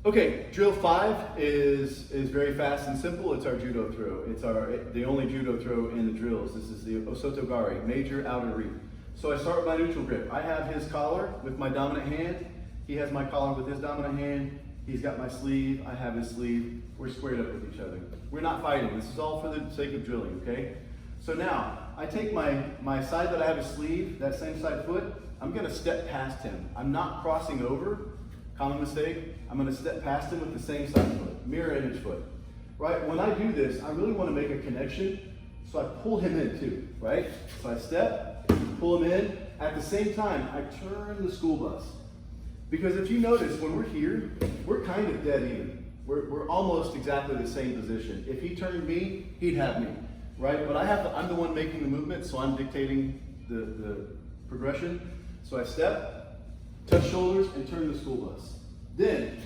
Okay, drill 5 is very fast and simple. It's our judo throw. It's the only judo throw in the drills. This is the Osotogari, major outer reap. So I start with my neutral grip. I have his collar with my dominant hand. He has my collar with his dominant hand. He's got my sleeve. I have his sleeve. We're squared up with each other. We're not fighting. This is all for the sake of drilling, okay? So now, I take my side that I have his sleeve, that same side foot, I'm gonna step past him. I'm not crossing over. Common mistake. I'm going to step past him with the same side foot, mirror image foot. Right? When I do this, I really want to make a connection, so I pull him in too, right? So I step, pull him in. At the same time, I turn the school bus. Because if you notice, when we're here, we're kind of dead even. We're almost exactly the same position. If he turned me, he'd have me, right? But I'm the one making the movement, so I'm dictating the progression. So I step, touch shoulders, and turn the school bus. Then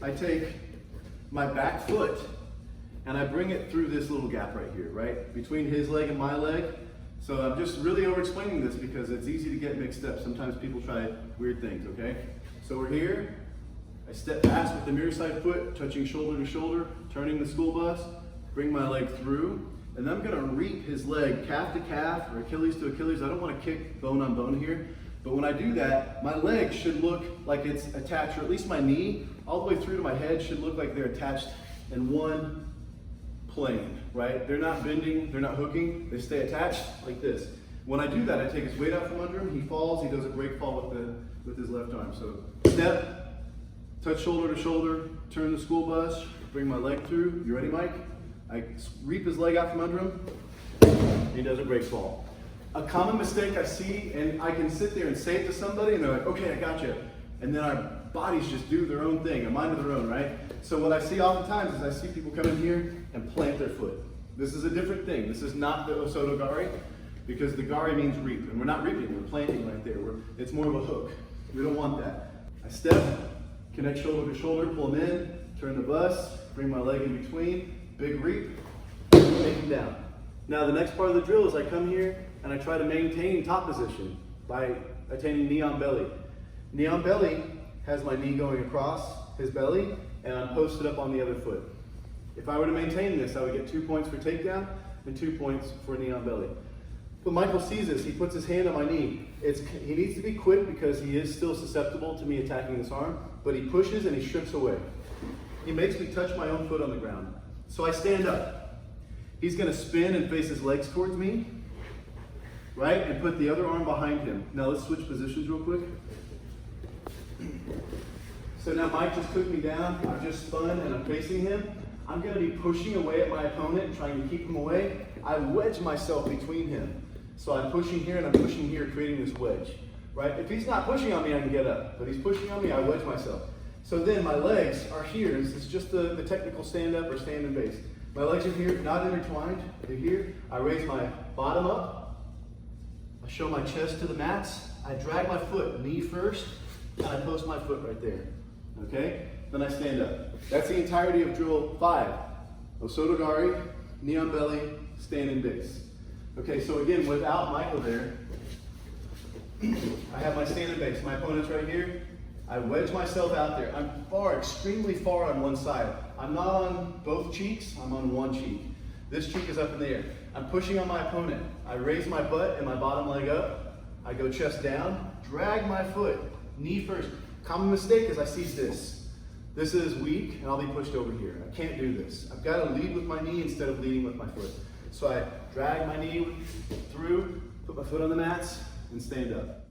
I take my back foot and I bring it through this little gap right here, right? Between his leg and my leg. So I'm just really over explaining this because it's easy to get mixed up. Sometimes people try weird things, okay? So we're here. I step past with the mirror side foot, touching shoulder to shoulder, turning the school bus, bring my leg through, and then I'm gonna reap his leg calf to calf or Achilles to Achilles. I don't wanna kick bone on bone here. But when I do that, my leg should look like it's attached, or at least my knee, all the way through to my head should look like they're attached in one plane, right? They're not bending, they're not hooking, they stay attached like this. When I do that, I take his weight out from under him, he falls, he does a break fall with his left arm. So step, touch shoulder to shoulder, turn the school bus, bring my leg through. You ready, Mike? I reap his leg out from under him, he does a break fall. A common mistake I see, and I can sit there and say it to somebody, and they're like, okay, I got you. And then our bodies just do their own thing, a mind of their own, right? So what I see oftentimes is I see people come in here and plant their foot. This is a different thing. This is not the Osotogari, because the gari means reap, and we're not reaping, we're planting right there. It's more of a hook. We don't want that. I step, connect shoulder to shoulder, pull them in, turn the bus, bring my leg in between, big reap, take him down. Now the next part of the drill is I come here and I try to maintain top position by attaining knee on belly. Knee on belly has my knee going across his belly and I'm posted up on the other foot. If I were to maintain this, I would get 2 points for takedown and 2 points for knee on belly. But Michael sees this, he puts his hand on my knee. He needs to be quick because he is still susceptible to me attacking this arm, but he pushes and he strips away. He makes me touch my own foot on the ground. So I stand up. He's gonna spin and face his legs towards me, right? And put the other arm behind him. Now let's switch positions real quick. So now Mike just took me down, I've just spun and I'm facing him. I'm gonna be pushing away at my opponent, trying to keep him away. I wedge myself between him. So I'm pushing here and I'm pushing here, creating this wedge, right? If he's not pushing on me, I can get up. But he's pushing on me, I wedge myself. So then my legs are here. This is just the technical stand up or stand and base. My legs are here, not intertwined, they're here. I raise my bottom up. I show my chest to the mats. I drag my foot, knee first, and I post my foot right there, okay? Then I stand up. That's the entirety of drill 5. Osotogari, knee on belly, stand and base. Okay, so again, without Michael there, I have my stand and base. My opponent's right here. I wedge myself out there. I'm extremely far on one side. I'm not on both cheeks, I'm on one cheek. This cheek is up in the air. I'm pushing on my opponent. I raise my butt and my bottom leg up. I go chest down, drag my foot, knee first. Common mistake is I seize this. This is weak and I'll be pushed over here. I can't do this. I've got to lead with my knee instead of leading with my foot. So I drag my knee through, put my foot on the mats, and stand up.